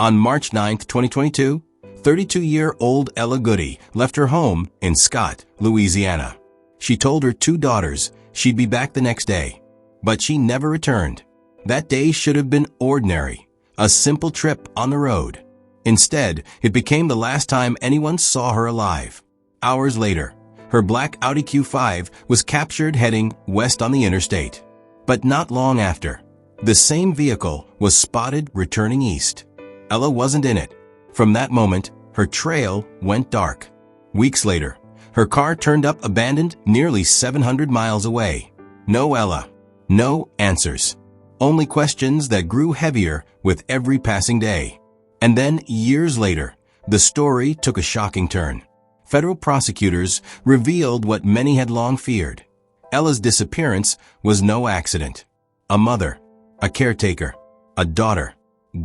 On March 9, 2022, 32-year-old Ella Goodie left her home in Scott, Louisiana. She told her 2 daughters she'd be back the next day, but she never returned. That day should have been ordinary, a simple trip on the road. Instead, it became the last time anyone saw her alive. Hours later, her black Audi Q5 was captured heading west on the interstate. But not long after, the same vehicle was spotted returning east. Ella wasn't in it. From that moment, her trail went dark. Weeks later, her car turned up abandoned nearly 700 miles away. No Ella. No answers. Only questions that grew heavier with every passing day. And then, years later, the story took a shocking turn. Federal prosecutors revealed what many had long feared. Ella's disappearance was no accident. A mother, a caretaker, a daughter,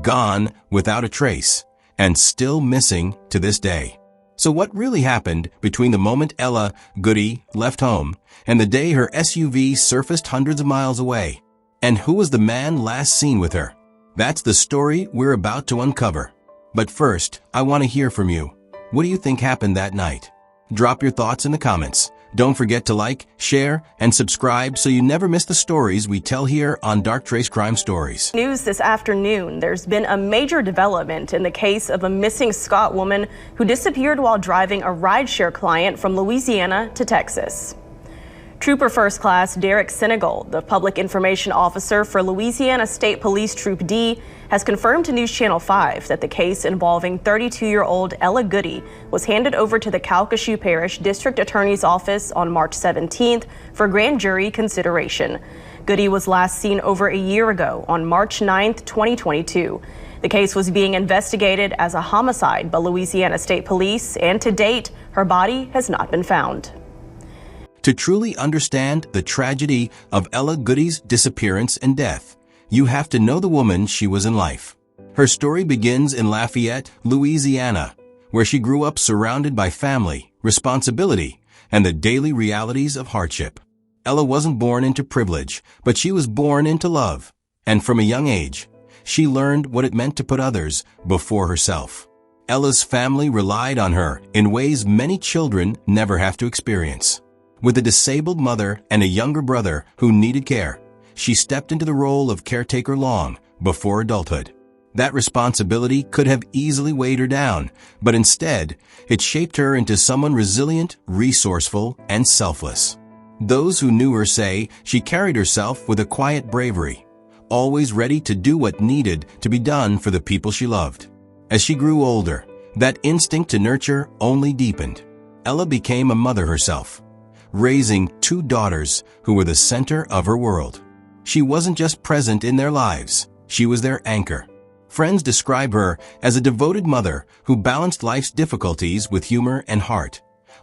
gone without a trace, and still missing to this day. So what really happened between the moment Ella Goodie left home and the day her SUV surfaced hundreds of miles away? And who was the man last seen with her? That's the story we're about to uncover. But first, I want to hear from you. What do you think happened that night? Drop your thoughts in the comments. Don't forget to like, share, and subscribe so you never miss the stories we tell here on Dark Trace Crime Stories. News this afternoon. There's been a major development in the case of a missing Scott woman who disappeared while driving a rideshare client from Louisiana to Texas. Trooper First Class Derek Senegal, the public information officer for Louisiana State Police Troop D, has confirmed to News Channel 5 that the case involving 32-year-old Ella Goodie was handed over to the Calcasieu Parish District Attorney's Office on March 17th for grand jury consideration. Goodie was last seen over a year ago on March 9th, 2022. The case was being investigated as a homicide by Louisiana State Police, and to date, her body has not been found. To truly understand the tragedy of Ella Goodie's disappearance and death, you have to know the woman she was in life. Her story begins in Lafayette, Louisiana, where she grew up surrounded by family, responsibility, and the daily realities of hardship. Ella wasn't born into privilege, but she was born into love. And from a young age, she learned what it meant to put others before herself. Ella's family relied on her in ways many children never have to experience. With a disabled mother and a younger brother who needed care, she stepped into the role of caretaker long before adulthood. That responsibility could have easily weighed her down, but instead, it shaped her into someone resilient, resourceful, and selfless. Those who knew her say she carried herself with a quiet bravery, always ready to do what needed to be done for the people she loved. As she grew older, that instinct to nurture only deepened. Ella became a mother herself, raising 2 daughters who were the center of her world. She wasn't just present in their lives, she was their anchor. Friends describe her as a devoted mother who balanced life's difficulties with humor and heart,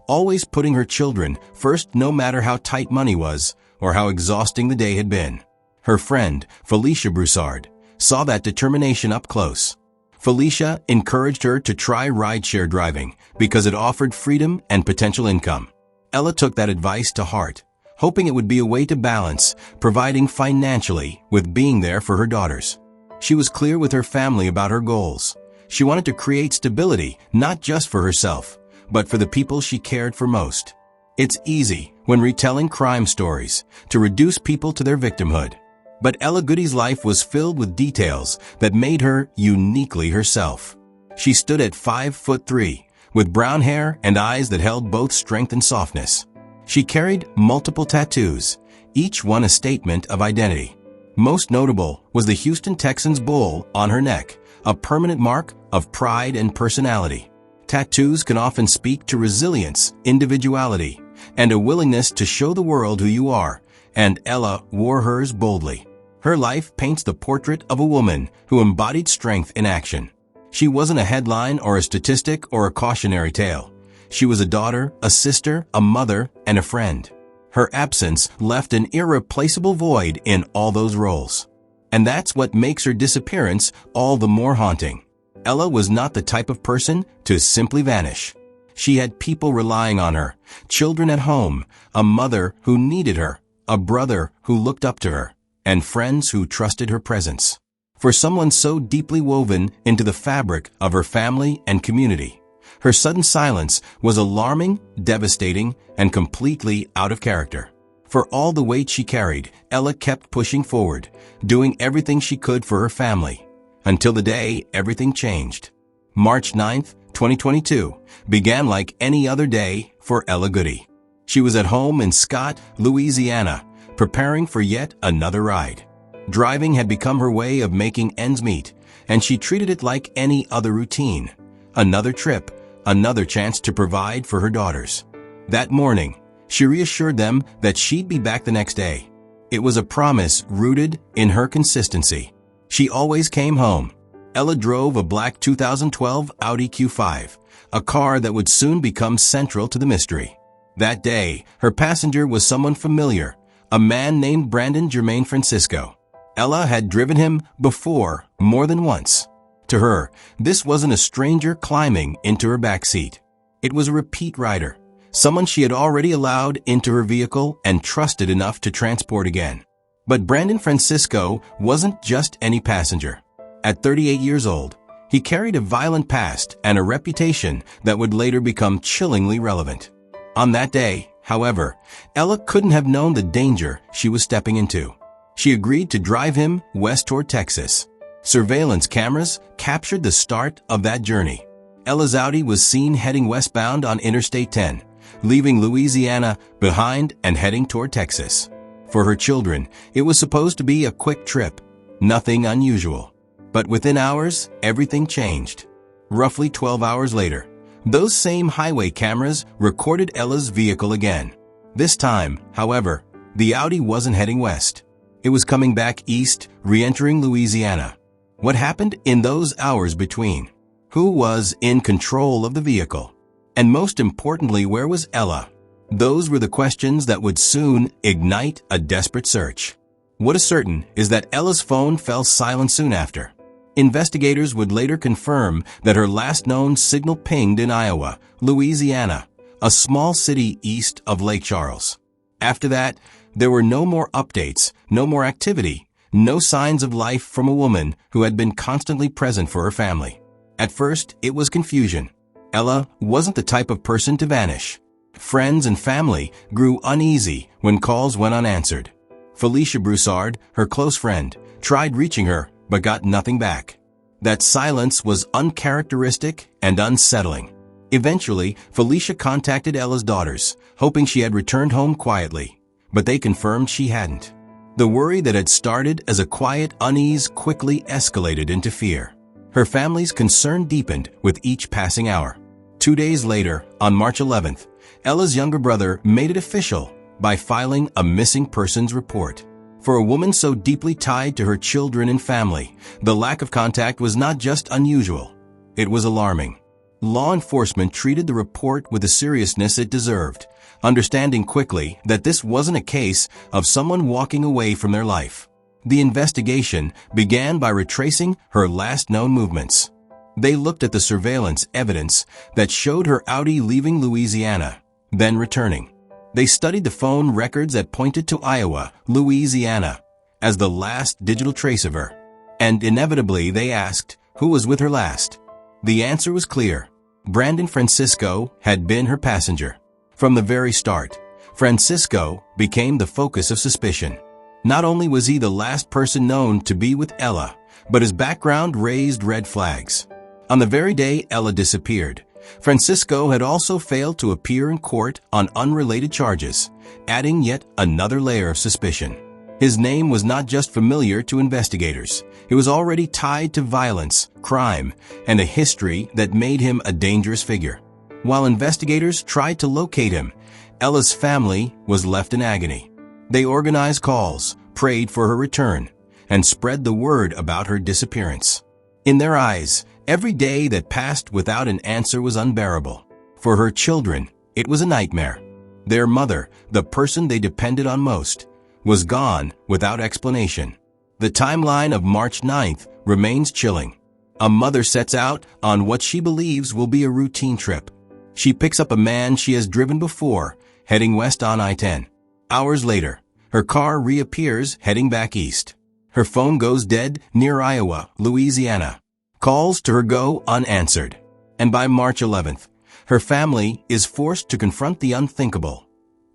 always putting her children first no matter how tight money was or how exhausting the day had been. Her friend, Felicia Broussard, saw that determination up close. Felicia encouraged her to try rideshare driving because it offered freedom and potential income. Ella took that advice to heart, hoping it would be a way to balance providing financially with being there for her daughters. She was clear with her family about her goals. She wanted to create stability not just for herself, but for the people she cared for most. It's easy, when retelling crime stories, to reduce people to their victimhood. But Ella Goodie's life was filled with details that made her uniquely herself. She stood at 5'3", with brown hair and eyes that held both strength and softness. She carried multiple tattoos, each one a statement of identity. Most notable was the Houston Texans bull on her neck, a permanent mark of pride and personality. Tattoos can often speak to resilience, individuality, and a willingness to show the world who you are, and Ella wore hers boldly. Her life paints the portrait of a woman who embodied strength in action. She wasn't a headline or a statistic or a cautionary tale. She was a daughter, a sister, a mother, and a friend. Her absence left an irreplaceable void in all those roles. And that's what makes her disappearance all the more haunting. Ella was not the type of person to simply vanish. She had people relying on her, children at home, a mother who needed her, a brother who looked up to her, and friends who trusted her presence. For someone so deeply woven into the fabric of her family and community, her sudden silence was alarming, devastating, and completely out of character. For all the weight she carried, Ella kept pushing forward, doing everything she could for her family, until the day everything changed. March 9th, 2022, began like any other day for Ella Goodie. She was at home in Scott, Louisiana, preparing for yet another ride. Driving had become her way of making ends meet, and she treated it like any other routine. Another trip, another chance to provide for her daughters. That morning, she reassured them that she'd be back the next day. It was a promise rooted in her consistency. She always came home. Ella drove a black 2012 Audi Q5, a car that would soon become central to the mystery. That day, her passenger was someone familiar, a man named Brandon Jermaine Francisco. Ella had driven him before, more than once. To her, this wasn't a stranger climbing into her backseat. It was a repeat rider, someone she had already allowed into her vehicle and trusted enough to transport again. But Brandon Francisco wasn't just any passenger. At 38 years old, he carried a violent past and a reputation that would later become chillingly relevant. On that day, however, Ella couldn't have known the danger she was stepping into. She agreed to drive him west toward Texas. Surveillance cameras captured the start of that journey. Ella's Audi was seen heading westbound on Interstate 10, leaving Louisiana behind and heading toward Texas. For her children, it was supposed to be a quick trip, nothing unusual. But within hours, everything changed. Roughly 12 hours later, those same highway cameras recorded Ella's vehicle again. This time, however, the Audi wasn't heading west. It was coming back east, re-entering Louisiana. What happened in those hours between? Who was in control of the vehicle? And most importantly, where was Ella? Those were the questions that would soon ignite a desperate search. What is certain is that Ella's phone fell silent soon after. Investigators would later confirm that her last known signal pinged in Iowa, Louisiana, a small city east of Lake Charles. After that, there were no more updates, no more activity, no signs of life from a woman who had been constantly present for her family. At first, it was confusion. Ella wasn't the type of person to vanish. Friends and family grew uneasy when calls went unanswered. Felicia Broussard, her close friend, tried reaching her but got nothing back. That silence was uncharacteristic and unsettling. Eventually, Felicia contacted Ella's daughters, hoping she had returned home quietly, but they confirmed she hadn't. The worry that had started as a quiet unease quickly escalated into fear. Her family's concern deepened with each passing hour. 2 days later, on March 11th, Ella's younger brother made it official by filing a missing persons report. For a woman so deeply tied to her children and family, the lack of contact was not just unusual, it was alarming. Law enforcement treated the report with the seriousness it deserved, understanding quickly that this wasn't a case of someone walking away from their life. The investigation began by retracing her last known movements. They looked at the surveillance evidence that showed her Audi leaving Louisiana, then returning. They studied the phone records that pointed to Iowa, Louisiana, as the last digital trace of her. And inevitably they asked, who was with her last? The answer was clear. Brandon Francisco had been her passenger. From the very start, Francisco became the focus of suspicion. Not only was he the last person known to be with Ella, but his background raised red flags. On the very day Ella disappeared, Francisco had also failed to appear in court on unrelated charges, adding yet another layer of suspicion. His name was not just familiar to investigators. It was already tied to violence, crime, and a history that made him a dangerous figure. While investigators tried to locate him, Ella's family was left in agony. They organized calls, prayed for her return, and spread the word about her disappearance. In their eyes, every day that passed without an answer was unbearable. For her children, it was a nightmare. Their mother, the person they depended on most, was gone without explanation. The timeline of March 9th remains chilling. A mother sets out on what she believes will be a routine trip. She picks up a man she has driven before, heading west on I-10. Hours later, her car reappears heading back east. Her phone goes dead near Iowa, Louisiana. Calls to her go unanswered. And by March 11th, her family is forced to confront the unthinkable.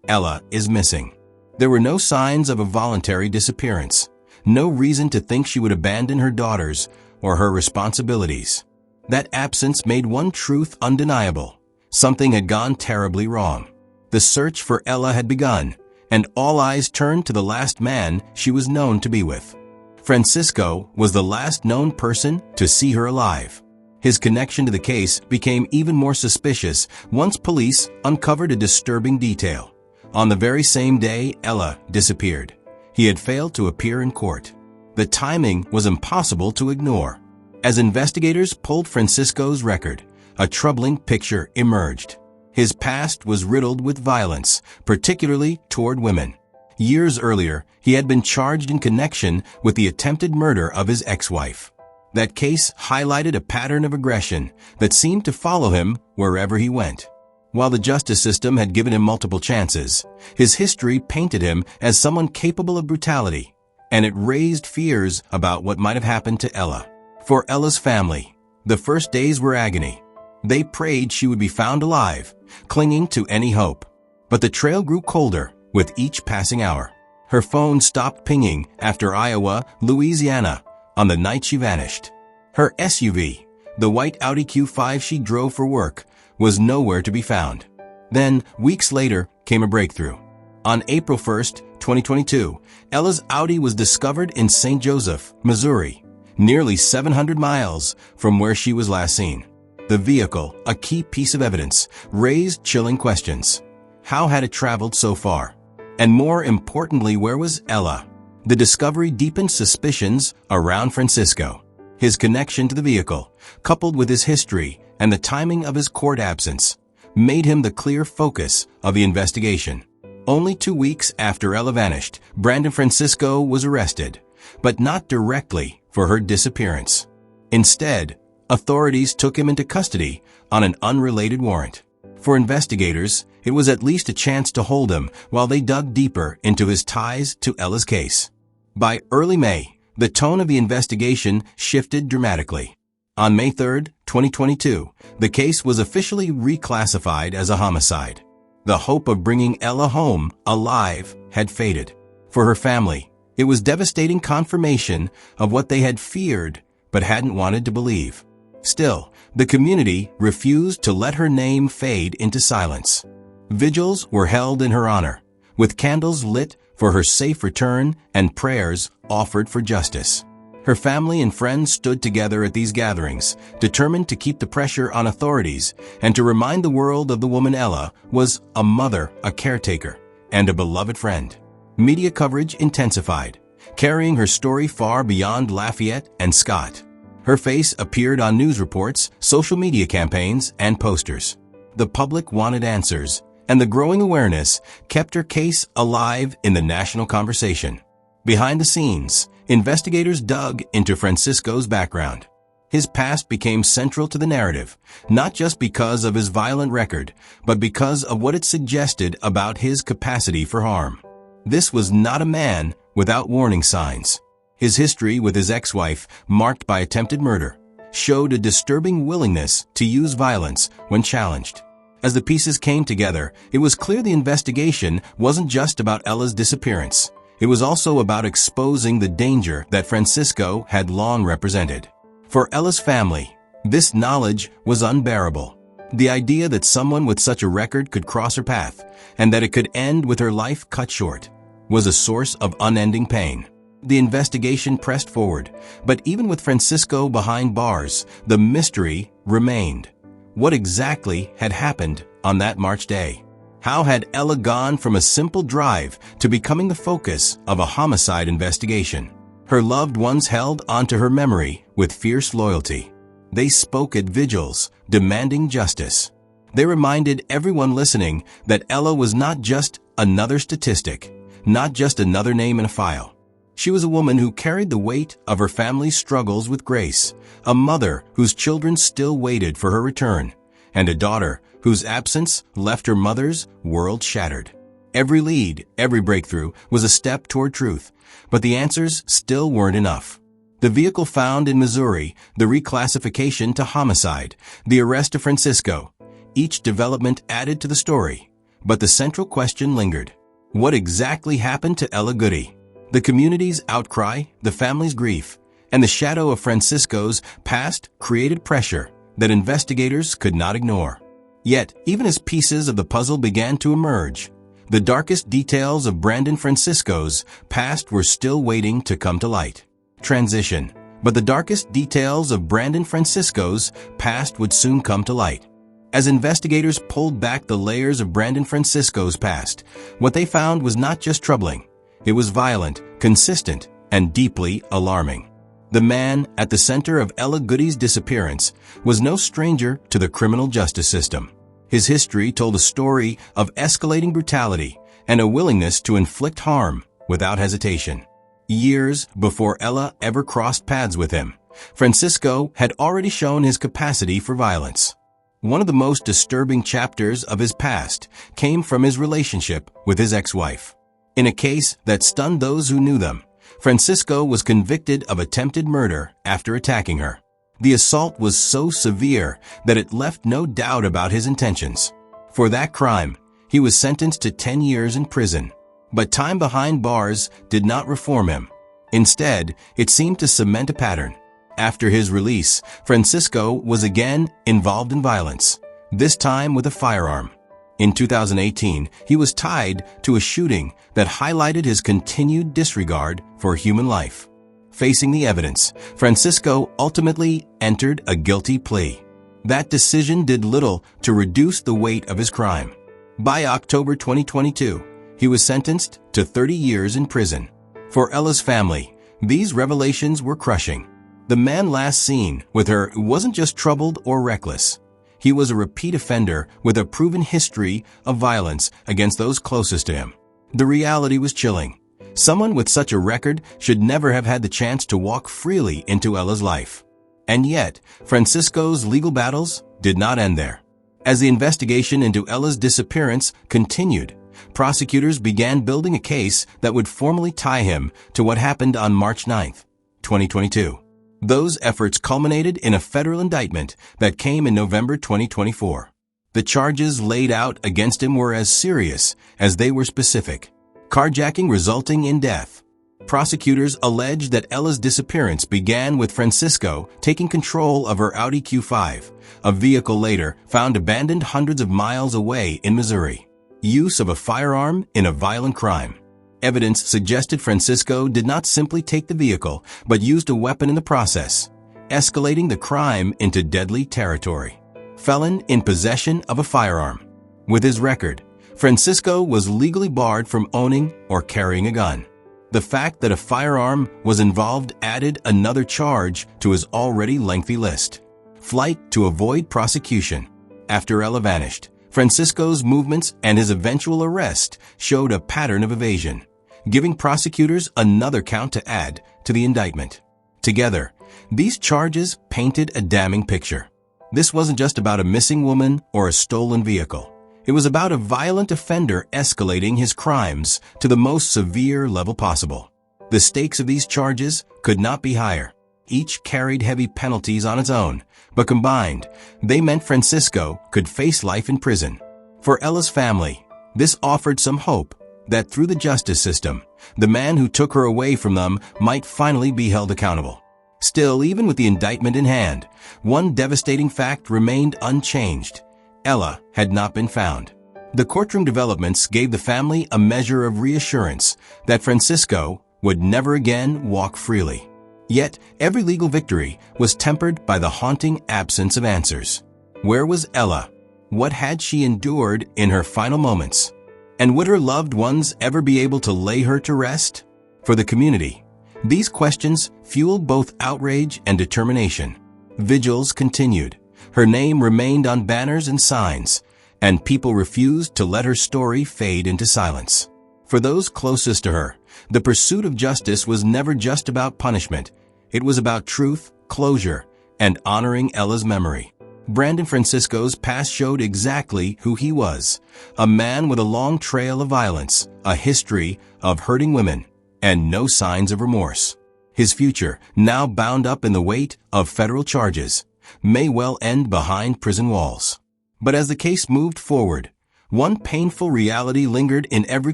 Ella is missing. There were no signs of a voluntary disappearance, no reason to think she would abandon her daughters or her responsibilities. That absence made one truth undeniable. Something had gone terribly wrong. The search for Ella had begun, and all eyes turned to the last man she was known to be with. Francisco was the last known person to see her alive. His connection to the case became even more suspicious once police uncovered a disturbing detail. On the very same day Ella disappeared, he had failed to appear in court. The timing was impossible to ignore. As investigators pulled Francisco's record, a troubling picture emerged. His past was riddled with violence, particularly toward women. Years earlier, he had been charged in connection with the attempted murder of his ex-wife. That case highlighted a pattern of aggression that seemed to follow him wherever he went. While the justice system had given him multiple chances, his history painted him as someone capable of brutality, and it raised fears about what might have happened to Ella. For Ella's family, the first days were agony. They prayed she would be found alive, clinging to any hope. But the trail grew colder with each passing hour. Her phone stopped pinging after Iowa, Louisiana, on the night she vanished. Her SUV, the white Audi Q5 she drove for work, was nowhere to be found. Then, weeks later, came a breakthrough. On April 1st, 2022, Ella's Audi was discovered in St. Joseph, Missouri, nearly 700 miles from where she was last seen. The vehicle, a key piece of evidence, raised chilling questions. How had it traveled so far? And more importantly, where was Ella? The discovery deepened suspicions around Francisco. His connection to the vehicle, coupled with his history and the timing of his court absence, made him the clear focus of the investigation. Only 2 weeks after Ella vanished, Brandon Francisco was arrested, but not directly for her disappearance. Instead, authorities took him into custody on an unrelated warrant. For investigators, it was at least a chance to hold him while they dug deeper into his ties to Ella's case. By early May, the tone of the investigation shifted dramatically. On May 3, 2022, the case was officially reclassified as a homicide. The hope of bringing Ella home alive had faded. For her family, it was devastating confirmation of what they had feared but hadn't wanted to believe. Still, the community refused to let her name fade into silence. Vigils were held in her honor, with candles lit for her safe return and prayers offered for justice. Her family and friends stood together at these gatherings, determined to keep the pressure on authorities and to remind the world of the woman Ella was a mother, a caretaker, and a beloved friend. Media coverage intensified, carrying her story far beyond Lafayette and Scott. Her face appeared on news reports, social media campaigns, and posters. The public wanted answers, and the growing awareness kept her case alive in the national conversation. Behind the scenes, investigators dug into Francisco's background. His past became central to the narrative, not just because of his violent record, but because of what it suggested about his capacity for harm. This was not a man without warning signs. His history with his ex-wife, marked by attempted murder, showed a disturbing willingness to use violence when challenged. As the pieces came together, it was clear the investigation wasn't just about Ella's disappearance. It was also about exposing the danger that Francisco had long represented. For Ella's family, this knowledge was unbearable. The idea that someone with such a record could cross her path, and that it could end with her life cut short, was a source of unending pain. The investigation pressed forward, but even with Francisco behind bars, the mystery remained. What exactly had happened on that March day? How had Ella gone from a simple drive to becoming the focus of a homicide investigation? Her loved ones held onto her memory with fierce loyalty. They spoke at vigils, demanding justice. They reminded everyone listening that Ella was not just another statistic, not just another name in a file. She was a woman who carried the weight of her family's struggles with grace, a mother whose children still waited for her return, and a daughter whose absence left her mother's world shattered. Every lead, every breakthrough was a step toward truth, but the answers still weren't enough. The vehicle found in Missouri, the reclassification to homicide, the arrest of Francisco, each development added to the story. But the central question lingered. What exactly happened to Ella Goodie? The community's outcry, the family's grief, and the shadow of Francisco's past created pressure that investigators could not ignore. Yet, even as pieces of the puzzle began to emerge, the darkest details of Brandon Francisco's past were still waiting to come to light. Transition. But the darkest details of Brandon Francisco's past would soon come to light. As investigators pulled back the layers of Brandon Francisco's past, what they found was not just troubling. It was violent, consistent, and deeply alarming. The man at the center of Ella Goodie's disappearance was no stranger to the criminal justice system. His history told a story of escalating brutality and a willingness to inflict harm without hesitation. Years before Ella ever crossed paths with him, Francisco had already shown his capacity for violence. One of the most disturbing chapters of his past came from his relationship with his ex-wife. In a case that stunned those who knew them, Francisco was convicted of attempted murder after attacking her. The assault was so severe that it left no doubt about his intentions. For that crime, he was sentenced to 10 years in prison. But time behind bars did not reform him. Instead, it seemed to cement a pattern. After his release, Francisco was again involved in violence, this time with a firearm. In 2018, he was tied to a shooting that highlighted his continued disregard for human life. Facing the evidence, Francisco ultimately entered a guilty plea. That decision did little to reduce the weight of his crime. By October 2022, he was sentenced to 30 years in prison. For Ella's family, these revelations were crushing. The man last seen with her wasn't just troubled or reckless. He was a repeat offender with a proven history of violence against those closest to him. The reality was chilling. Someone with such a record should never have had the chance to walk freely into Ella's life. And yet, Francisco's legal battles did not end there. As the investigation into Ella's disappearance continued, prosecutors began building a case that would formally tie him to what happened on March 9, 2022. Those efforts culminated in a federal indictment that came in November 2024. The charges laid out against him were as serious as they were specific. Carjacking resulting in death. Prosecutors alleged that Ella's disappearance began with Francisco taking control of her Audi Q5, a vehicle later found abandoned hundreds of miles away in Missouri. Use of a firearm in a violent crime. Evidence suggested Francisco did not simply take the vehicle, but used a weapon in the process, escalating the crime into deadly territory. Felon in possession of a firearm. With his record, Francisco was legally barred from owning or carrying a gun. The fact that a firearm was involved added another charge to his already lengthy list. Flight to avoid prosecution. After Ella vanished, Francisco's movements and his eventual arrest showed a pattern of evasion, giving prosecutors another count to add to the indictment. Together, these charges painted a damning picture. This wasn't just about a missing woman or a stolen vehicle. It was about a violent offender escalating his crimes to the most severe level possible. The stakes of these charges could not be higher. Each carried heavy penalties on its own, but combined, they meant Francisco could face life in prison. For Ella's family, this offered some hope that through the justice system, the man who took her away from them might finally be held accountable. Still, even with the indictment in hand, one devastating fact remained unchanged. Ella had not been found. The courtroom developments gave the family a measure of reassurance that Francisco would never again walk freely. Yet, every legal victory was tempered by the haunting absence of answers. Where was Ella? What had she endured in her final moments? And would her loved ones ever be able to lay her to rest? For the community, these questions fueled both outrage and determination. Vigils continued. Her name remained on banners and signs, and people refused to let her story fade into silence. For those closest to her, the pursuit of justice was never just about punishment. It was about truth, closure, and honoring Ella's memory. Brandon Francisco's past showed exactly who he was. A man with a long trail of violence, a history of hurting women, and no signs of remorse. His future, now bound up in the weight of federal charges, may well end behind prison walls. But as the case moved forward, one painful reality lingered in every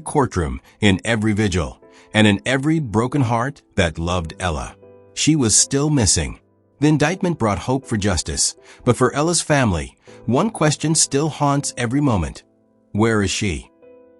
courtroom, in every vigil, and in every broken heart that loved Ella. She was still missing. The indictment brought hope for justice, but for Ella's family, one question still haunts every moment. Where is she?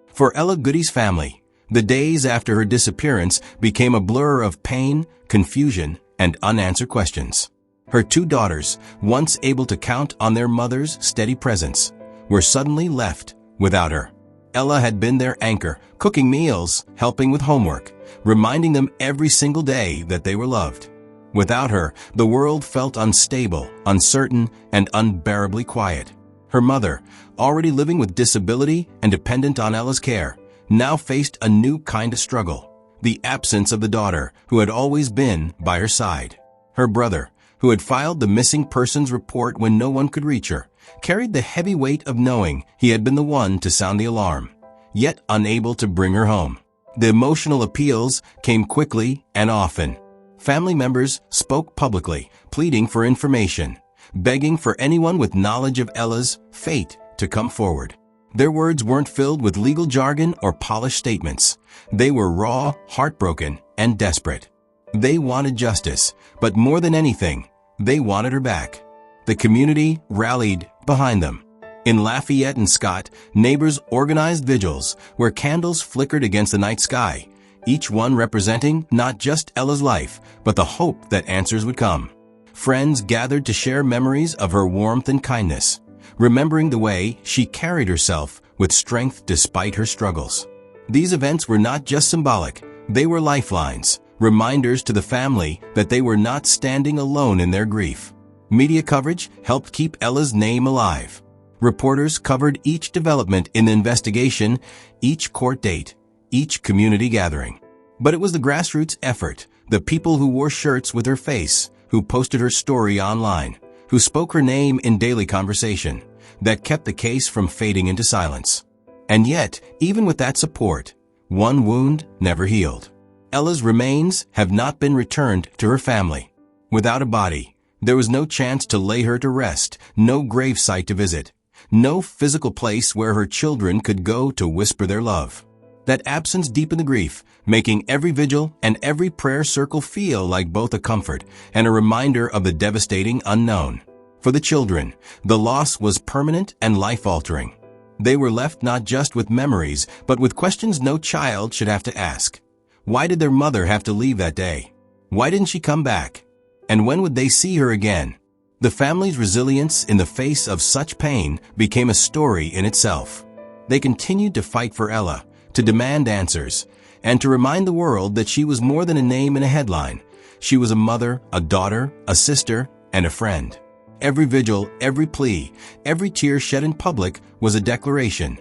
For Ella Goodie's family, the days after her disappearance became a blur of pain, confusion, and unanswered questions. Her two daughters, once able to count on their mother's steady presence, were suddenly left without her. Ella had been their anchor, cooking meals, helping with homework, reminding them every single day that they were loved. Without her, the world felt unstable, uncertain, and unbearably quiet. Her mother, already living with disability and dependent on Ella's care, now faced a new kind of struggle: the absence of the daughter who had always been by her side. Her brother, who had filed the missing persons report when no one could reach her, carried the heavy weight of knowing he had been the one to sound the alarm, yet unable to bring her home. The emotional appeals came quickly and often. Family members spoke publicly, pleading for information, begging for anyone with knowledge of Ella's fate to come forward. Their words weren't filled with legal jargon or polished statements. They were raw, heartbroken, and desperate. They wanted justice, but more than anything, they wanted her back. The community rallied behind them. In Lafayette and Scott, neighbors organized vigils where candles flickered against the night sky, each one representing not just Ella's life, but the hope that answers would come. Friends gathered to share memories of her warmth and kindness, remembering the way she carried herself with strength despite her struggles. These events were not just symbolic, they were lifelines, reminders to the family that they were not standing alone in their grief. Media coverage helped keep Ella's name alive. Reporters covered each development in the investigation, each court date, each community gathering. But it was the grassroots effort, the people who wore shirts with her face, who posted her story online, who spoke her name in daily conversation, that kept the case from fading into silence. And yet, even with that support, one wound never healed. Ella's remains have not been returned to her family. Without a body, there was no chance to lay her to rest, no gravesite to visit, no physical place where her children could go to whisper their love. That absence deepened the grief, making every vigil and every prayer circle feel like both a comfort and a reminder of the devastating unknown. For the children, the loss was permanent and life-altering. They were left not just with memories, but with questions no child should have to ask. Why did their mother have to leave that day? Why didn't she come back? And when would they see her again? The family's resilience in the face of such pain became a story in itself. They continued to fight for Ella, to demand answers, and to remind the world that she was more than a name in a headline. She was a mother, a daughter, a sister, and a friend. Every vigil, every plea, every tear shed in public was a declaration.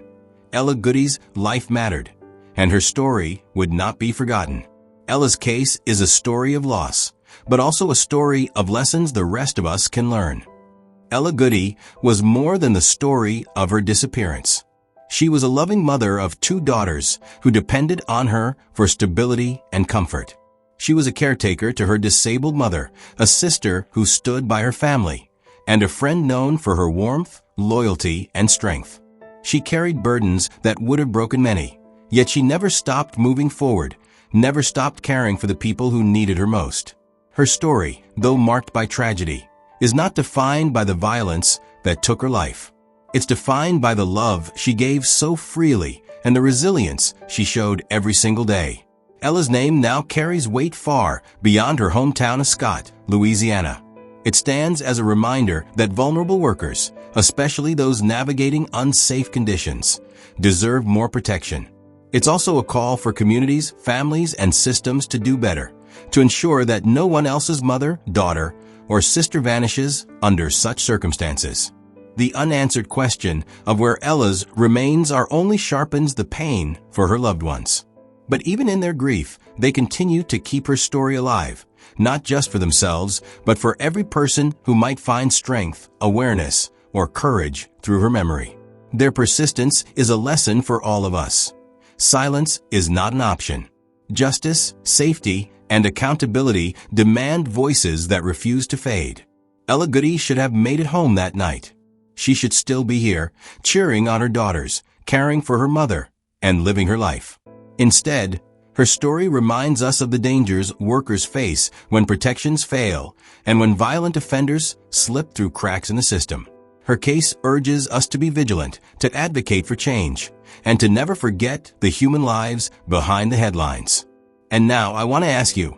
Ella Goodie's life mattered, and her story would not be forgotten. Ella's case is a story of loss, but also a story of lessons the rest of us can learn. Ella Goodie was more than the story of her disappearance. She was a loving mother of two daughters who depended on her for stability and comfort. She was a caretaker to her disabled mother, a sister who stood by her family, and a friend known for her warmth, loyalty, and strength. She carried burdens that would have broken many, yet she never stopped moving forward, never stopped caring for the people who needed her most. Her story, though marked by tragedy, is not defined by the violence that took her life. It's defined by the love she gave so freely and the resilience she showed every single day. Ella's name now carries weight far beyond her hometown of Scott, Louisiana. It stands as a reminder that vulnerable workers, especially those navigating unsafe conditions, deserve more protection. It's also a call for communities, families, and systems to do better, to ensure that no one else's mother, daughter, or sister vanishes under such circumstances. The unanswered question of where Ella's remains are only sharpens the pain for her loved ones. But even in their grief, they continue to keep her story alive, not just for themselves, but for every person who might find strength, awareness, or courage through her memory. Their persistence is a lesson for all of us. Silence is not an option. Justice, safety, and accountability demand voices that refuse to fade. Ella Goodie should have made it home that night. She should still be here, cheering on her daughters, caring for her mother, and living her life. Instead, her story reminds us of the dangers workers face when protections fail and when violent offenders slip through cracks in the system. Her case urges us to be vigilant, to advocate for change, and to never forget the human lives behind the headlines. And now I want to ask you,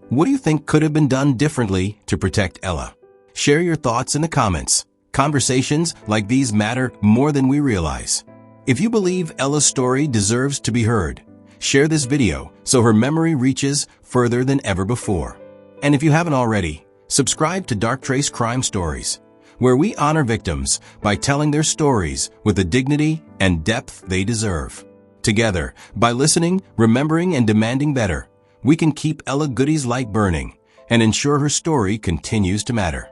what do you think could have been done differently to protect Ella? Share your thoughts in the comments. Conversations like these matter more than we realize. If you believe Ella's story deserves to be heard, share this video so her memory reaches further than ever before. And if you haven't already, subscribe to Dark Trace Crime Stories, where we honor victims by telling their stories with the dignity and depth they deserve. Together, by listening, remembering, and demanding better, we can keep Ella Goodie's light burning and ensure her story continues to matter.